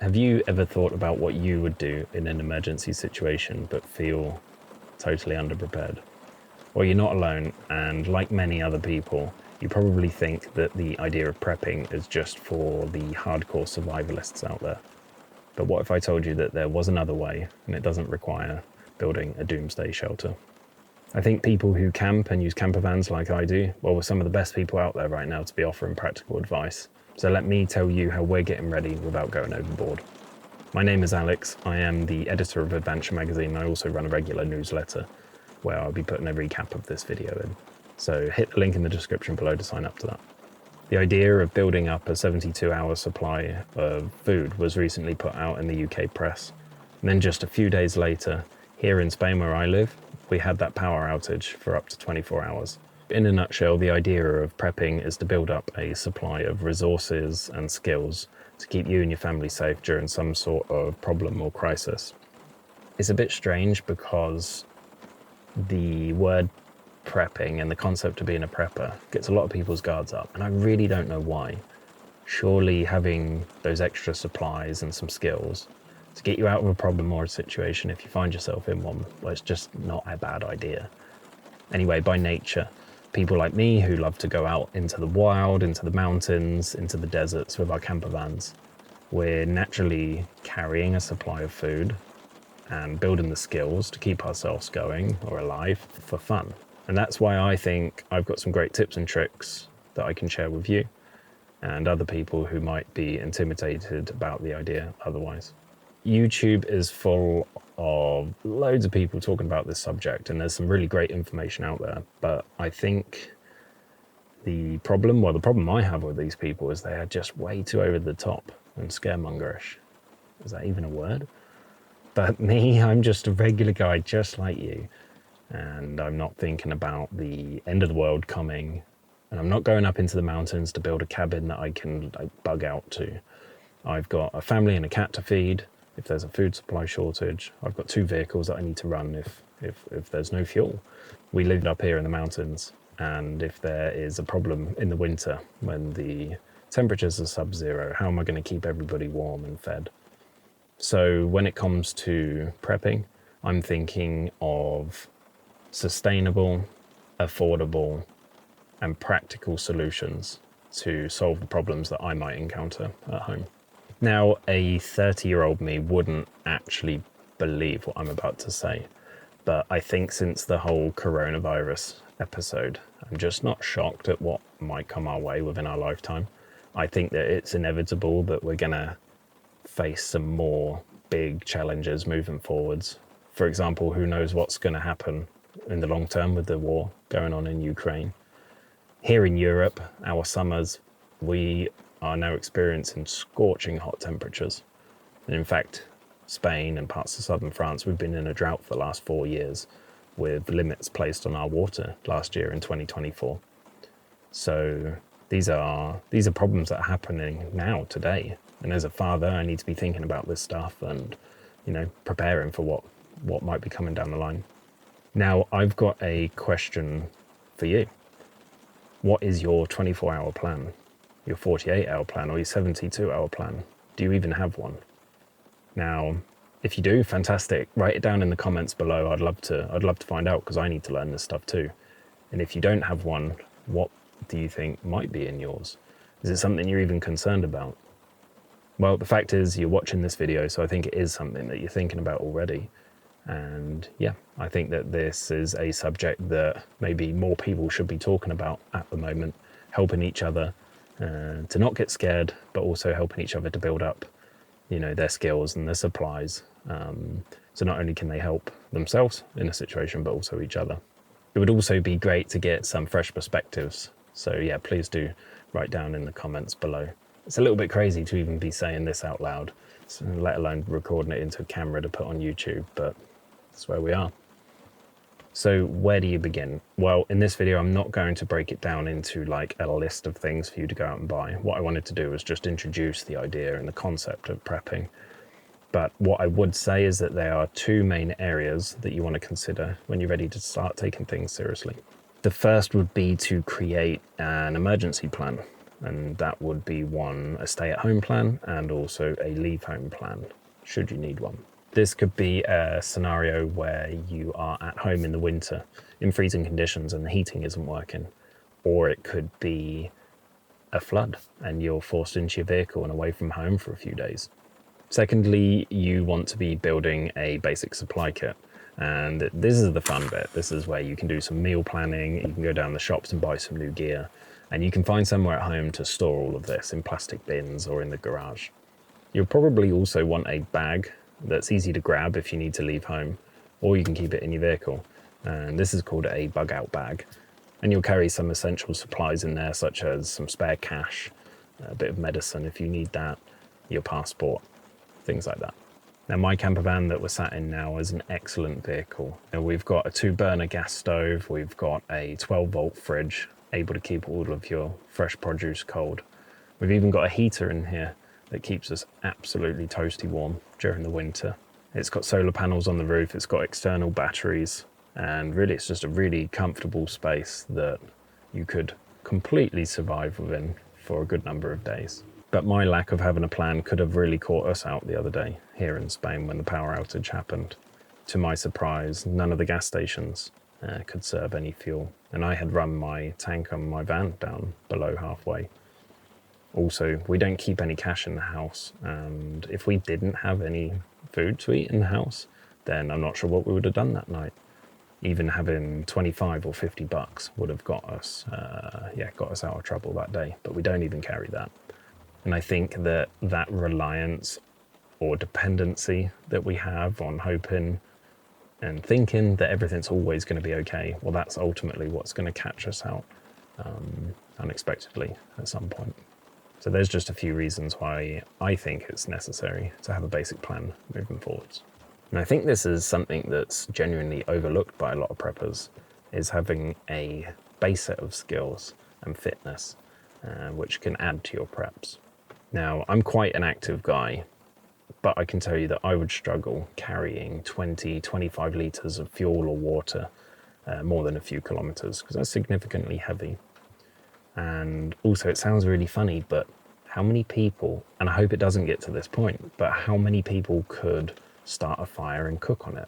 Have you ever thought about what you would do in an emergency situation but feel totally underprepared? Well, you're not alone, and like many other people, you probably think that the idea of prepping is just for the hardcore survivalists out there. But what if I told you that there was another way, and it doesn't require building a doomsday shelter? I think people who camp and use camper vans like I do, well, we're some of the best people out there right now to be offering practical advice. So let me tell you how we're getting ready without going overboard. My name is Alex. I am the editor of Advanture Magazine. I also run a regular newsletter where I'll be putting a recap of this video in. So hit the link in the description below to sign up to that. The idea of building up a 72-hour supply of food was recently put out in the UK press. And then just a few days later, here in Spain where I live, we had that power outage for up to 24 hours. In a nutshell, the idea of prepping is to build up a supply of resources and skills to keep you and your family safe during some sort of problem or crisis. It's a bit strange because the word prepping and the concept of being a prepper gets a lot of people's guards up, and I really don't know why. Surely having those extra supplies and some skills to get you out of a problem or a situation if you find yourself in one, well, it's just not a bad idea. Anyway, by nature, people like me who love to go out into the wild, into the mountains, into the deserts with our camper vans, we're naturally carrying a supply of food and building the skills to keep ourselves going or alive for fun. And that's why I think I've got some great tips and tricks that I can share with you and other people who might be intimidated about the idea otherwise. YouTube is full of loads of people talking about this subject, and there's some really great information out there. But I think the problem I have with these people is they are just way too over the top and scaremongerish. Is that even a word? But me, I'm just a regular guy just like you. And I'm not thinking about the end of the world coming. And I'm not going up into the mountains to build a cabin that I can bug out to. I've got a family and a cat to feed. If there's a food supply shortage, I've got 2 vehicles that I need to run if there's no fuel. We live up here in the mountains, and if there is a problem in the winter when the temperatures are sub-zero, how am I going to keep everybody warm and fed? So when it comes to prepping, I'm thinking of sustainable, affordable, and practical solutions to solve the problems that I might encounter at home. Now, a 30-year-old me wouldn't actually believe what I'm about to say, but I think since the whole coronavirus episode, I'm just not shocked at what might come our way within our lifetime. I think that it's inevitable that we're gonna face some more big challenges moving forwards. For example, who knows what's gonna happen in the long term with the war going on in Ukraine. Here in Europe, our summers, we are now experiencing scorching hot temperatures. And in fact, Spain and parts of southern France, we've been in a drought for the last 4 years with limits placed on our water last year in 2024. So these are problems that are happening now, today. And as a father, I need to be thinking about this stuff and, preparing for what might be coming down the line. Now, I've got a question for you. What is your 24-hour plan? Your 48-hour plan or your 72-hour plan? Do you even have one? Now, if you do, fantastic. Write it down in the comments below. I'd love to find out, because I need to learn this stuff too. And if you don't have one, what do you think might be in yours? Is it something you're even concerned about? Well, the fact is you're watching this video, so I think it is something that you're thinking about already. And yeah, I think that this is a subject that maybe more people should be talking about at the moment, helping each other to not get scared, but also helping each other to build up, their skills and their supplies. So not only can they help themselves in a situation, but also each other. It would also be great to get some fresh perspectives. So yeah, please do write down in the comments below. It's a little bit crazy to even be saying this out loud, so let alone recording it into a camera to put on YouTube, but that's where we are. So where do you begin? Well, in this video, I'm not going to break it down into like a list of things for you to go out and buy. What I wanted to do was just introduce the idea and the concept of prepping. But what I would say is that there are 2 main areas that you want to consider when you're ready to start taking things seriously. The first would be to create an emergency plan. And that would be one, a stay-at-home plan, and also a leave-home plan, should you need one. This could be a scenario where you are at home in the winter in freezing conditions and the heating isn't working. Or it could be a flood and you're forced into your vehicle and away from home for a few days. Secondly, you want to be building a basic supply kit. And this is the fun bit. This is where you can do some meal planning. You can go down the shops and buy some new gear. And you can find somewhere at home to store all of this in plastic bins or in the garage. You'll probably also want a bag that's easy to grab if you need to leave home, or you can keep it in your vehicle. And this is called a bug out bag. And you'll carry some essential supplies in there, such as some spare cash, a bit of medicine if you need that, your passport, things like that. Now, my camper van that we're sat in now is an excellent vehicle. And we've got a 2-burner gas stove, we've got a 12-volt fridge, able to keep all of your fresh produce cold. We've even got a heater in here that keeps us absolutely toasty warm during the winter. It's got solar panels on the roof, it's got external batteries, and really it's just a really comfortable space that you could completely survive within for a good number of days. But my lack of having a plan could have really caught us out the other day here in Spain when the power outage happened. To my surprise, none of the gas stations could serve any fuel, and I had run my tank on my van down below halfway. Also, we don't keep any cash in the house, and if we didn't have any food to eat in the house, then I'm not sure what we would have done that night. Even having 25 or 50 bucks would have got us out of trouble that day, but we don't even carry that. And I think that reliance or dependency that we have on hoping and thinking that everything's always going to be okay, well, that's ultimately what's going to catch us out unexpectedly at some point. So there's just a few reasons why I think it's necessary to have a basic plan moving forwards. And I think this is something that's genuinely overlooked by a lot of preppers, is having a base set of skills and fitness, which can add to your preps. Now, I'm quite an active guy, but I can tell you that I would struggle carrying 20, 25 litres of fuel or water more than a few kilometres, because that's significantly heavy. And also, it sounds really funny, but how many people, and I hope it doesn't get to this point, but how many people could start a fire and cook on it?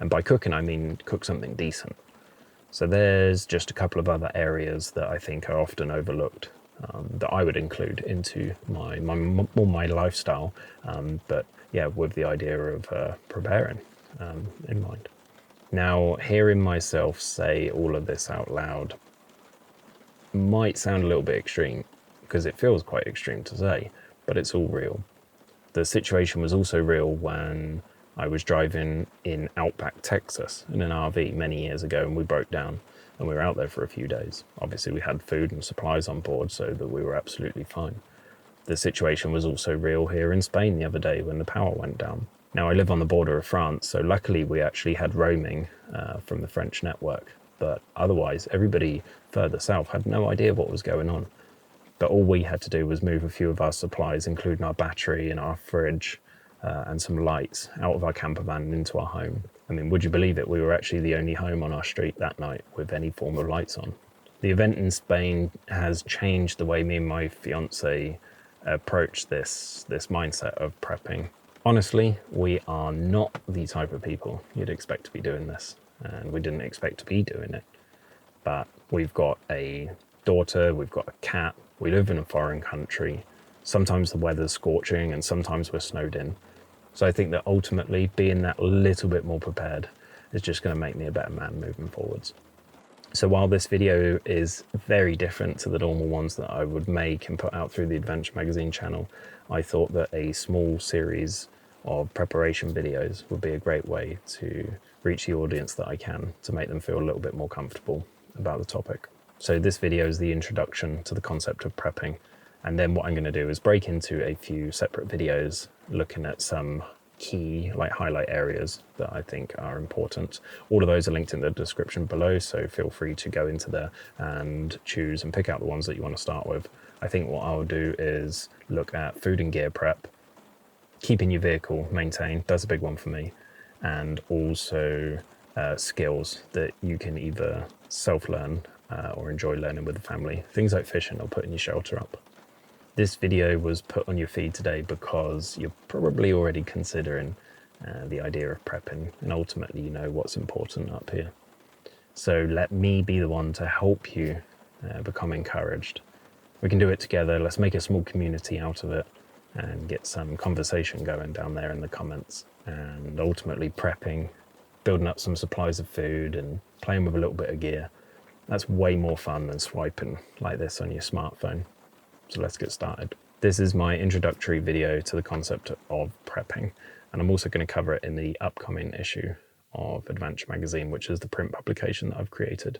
And by cooking, I mean cook something decent. So there's just a couple of other areas that I think are often overlooked that I would include into my lifestyle, but yeah, with the idea of preparing in mind. Now, hearing myself say all of this out loud might sound a little bit extreme, because it feels quite extreme to say, but it's all real. The situation was also real when I was driving in outback Texas in an RV many years ago, and we broke down and we were out there for a few days. Obviously we had food and supplies on board, so that we were absolutely fine. The situation was also real here in Spain the other day when the power went down. Now, I live on the border of France, so luckily we actually had roaming from the French network, but otherwise everybody further south had no idea what was going on. But all we had to do was move a few of our supplies, including our battery and our fridge and some lights, out of our camper van and into our home. I mean, would you believe it? We were actually the only home on our street that night with any form of lights on. The event in Spain has changed the way me and my fiance approach this mindset of prepping. Honestly, we are not the type of people you'd expect to be doing this, and we didn't expect to be doing it. But we've got a daughter, we've got a cat, we live in a foreign country. Sometimes the weather's scorching and sometimes we're snowed in. So I think that ultimately being that little bit more prepared is just going to make me a better man moving forwards. So while this video is very different to the normal ones that I would make and put out through the Adventure Magazine channel, I thought that a small series of preparation videos would be a great way to reach the audience that I can, to make them feel a little bit more comfortable about the topic. So this video is the introduction to the concept of prepping. And then what I'm going to do is break into a few separate videos looking at some key highlight areas that I think are important. All of those are linked in the description below, so feel free to go into there and choose and pick out the ones that you want to start with. I think what I'll do is look at food and gear prep, keeping your vehicle maintained, that's a big one for me, and also skills that you can either self-learn or enjoy learning with the family. Things like fishing or putting your shelter up. This video was put on your feed today because you're probably already considering the idea of prepping, and ultimately you know what's important up here. So let me be the one to help you become encouraged. We can do it together. Let's make a small community out of it and get some conversation going down there in the comments. And ultimately prepping, building up some supplies of food and playing with a little bit of gear. That's way more fun than swiping like this on your smartphone. So let's get started. This is my introductory video to the concept of prepping, and I'm also going to cover it in the upcoming issue of Advanture Magazine, which is the print publication that I've created.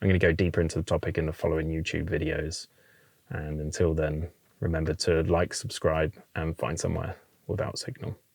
I'm going to go deeper into the topic in the following YouTube videos, and until then, remember to like, subscribe, and find somewhere without signal.